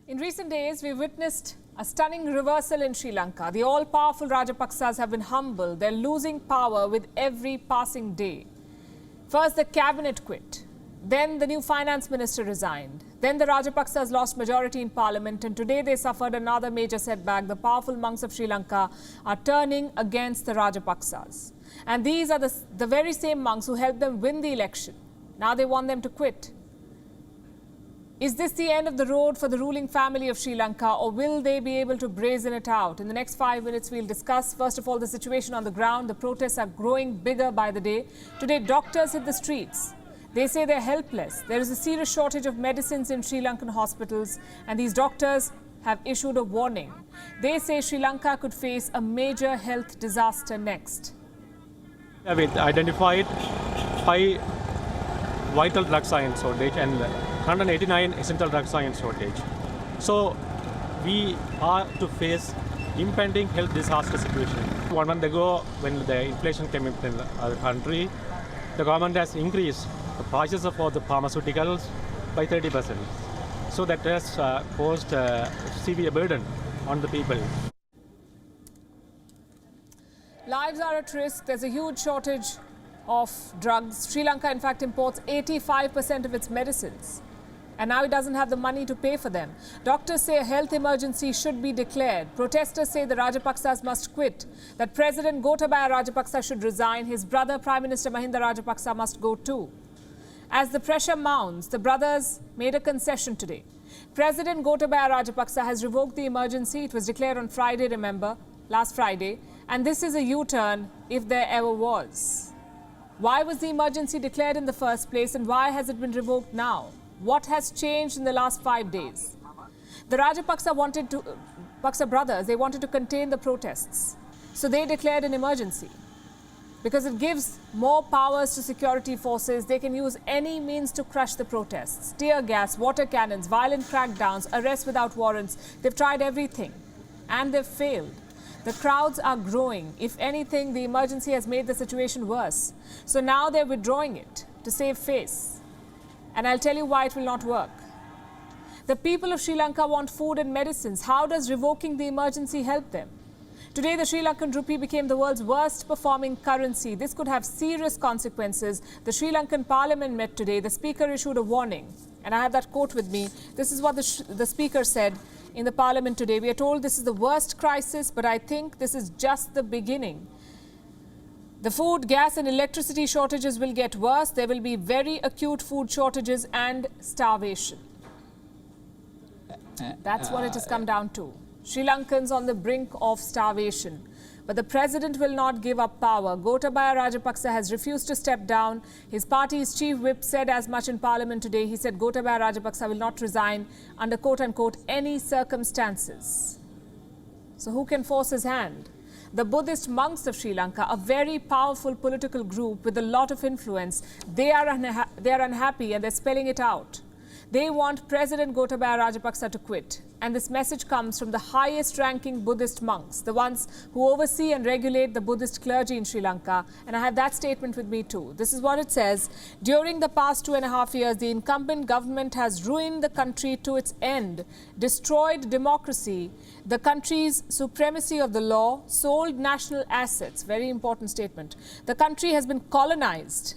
In recent days, we've witnessed a stunning reversal in Sri Lanka. The all-powerful Rajapaksas have been humbled. They're losing power with every passing day. First, the cabinet quit. Then the new finance minister resigned. Then the Rajapaksas lost majority in parliament, and today they suffered another major setback. The powerful monks of Sri Lanka are turning against the Rajapaksas. And these are the very same monks who helped them win the election. Now they want them to quit. Is this the end of the road for the ruling family of Sri Lanka, or will they be able to brazen it out? In the next 5 minutes, we'll discuss, first of all, the situation on the ground. The protests are growing bigger by the day. Today, doctors hit the streets. They say they're helpless. There is a serious shortage of medicines in Sri Lankan hospitals, and these doctors have issued a warning. They say Sri Lanka could face a major health disaster next. We identified 5 vital drug science shortage and 189 essential drug science shortage. So we are to face impending health disaster situation. 1 month ago, when the inflation came in the country, the government has increased the prices of all the pharmaceuticals by 30%. So that has posed a severe burden on the people. Lives are at risk. There's a huge shortage of drugs. Sri Lanka, in fact, imports 85% of its medicines. And now it doesn't have the money to pay for them. Doctors say a health emergency should be declared. Protesters say the Rajapaksas must quit. That President Gotabaya Rajapaksa should resign. His brother, Prime Minister Mahinda Rajapaksa, must go too. As the pressure mounts, the brothers made a concession today. President Gotabaya Rajapaksa has revoked the emergency. It was declared on Friday, remember, last Friday. And this is a U-turn if there ever was. Why was the emergency declared in the first place, and why has it been revoked now? What has changed in the last 5 days? The Paksa brothers, they wanted to contain the protests. So they declared an emergency because it gives more powers to security forces. They can use any means to crush the protests. Tear gas, water cannons, violent crackdowns, arrests without warrants. They've tried everything and they've failed. The crowds are growing. If anything, the emergency has made the situation worse. So now they're withdrawing it to save face. And I'll tell you why it will not work. The people of Sri Lanka want food and medicines. How does revoking the emergency help them? Today, the Sri Lankan rupee became the world's worst performing currency. This could have serious consequences. The Sri Lankan parliament met today. The speaker issued a warning. And I have that quote with me. This is what the speaker said in the parliament today. We are told this is the worst crisis, but I think this is just the beginning. The food, gas and electricity shortages will get worse. There will be very acute food shortages and starvation. That's what it has come down to. Sri Lankans on the brink of starvation. But the president will not give up power. Gotabaya Rajapaksa has refused to step down. His party's chief whip said as much in parliament today. He said Gotabaya Rajapaksa will not resign under quote-unquote any circumstances. So who can force his hand? The Buddhist monks of Sri Lanka, a very powerful political group with a lot of influence, they are unhappy and they're spelling it out. They want President Gotabaya Rajapaksa to quit. And this message comes from the highest ranking Buddhist monks, the ones who oversee and regulate the Buddhist clergy in Sri Lanka. And I have that statement with me too. This is what it says. During the past 2.5 years, the incumbent government has ruined the country to its end, destroyed democracy, the country's supremacy of the law, sold national assets. Very important statement. The country has been colonized.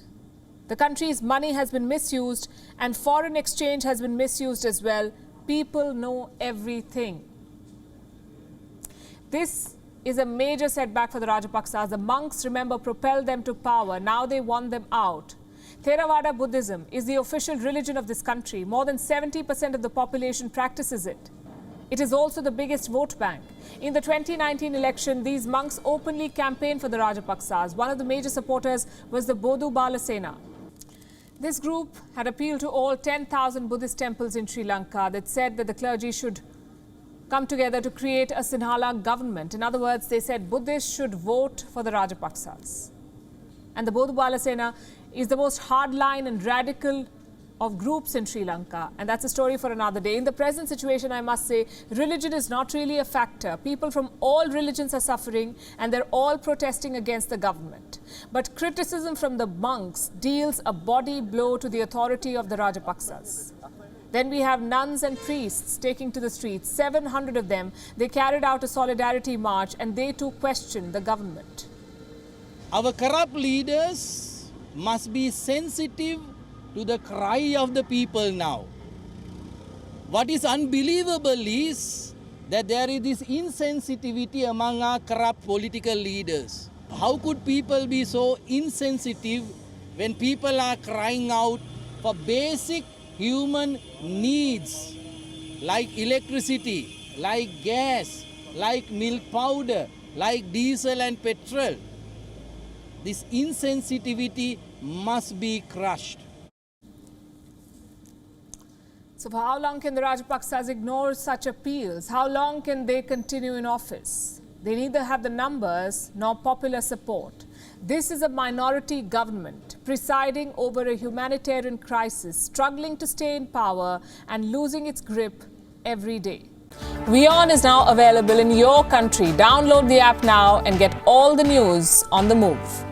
The country's money has been misused and foreign exchange has been misused as well. People know everything. This is a major setback for the Rajapaksas. The monks, remember, propelled them to power. Now they want them out. Theravada Buddhism is the official religion of this country. More than 70% of the population practices it. It is also the biggest vote bank. In the 2019 election, these monks openly campaigned for the Rajapaksas. One of the major supporters was the Bodu Bala Sena. This group had appealed to all 10,000 Buddhist temples in Sri Lanka that said that the clergy should come together to create a Sinhala government. In other words, they said Buddhists should vote for the Rajapaksas. And the Bodu Bala Sena is the most hardline and radical of groups in Sri Lanka, and that's a story for another day. In the present situation, I must say, religion is not really a factor. People from all religions are suffering and they're all protesting against the government. But criticism from the monks deals a body blow to the authority of the Rajapaksas. Then we have nuns and priests taking to the streets, 700 of them. They carried out a solidarity march and they too questioned the government. Our corrupt leaders must be sensitive to the cry of the people now. What is unbelievable is that there is this insensitivity among our corrupt political leaders. How could people be so insensitive when people are crying out for basic human needs like electricity, like gas, like milk powder, like diesel and petrol? This insensitivity must be crushed. So for how long can the Rajapaksas ignore such appeals? How long can they continue in office? They neither have the numbers nor popular support. This is a minority government presiding over a humanitarian crisis, struggling to stay in power and losing its grip every day. WION is now available in your country. Download the app now and get all the news on the move.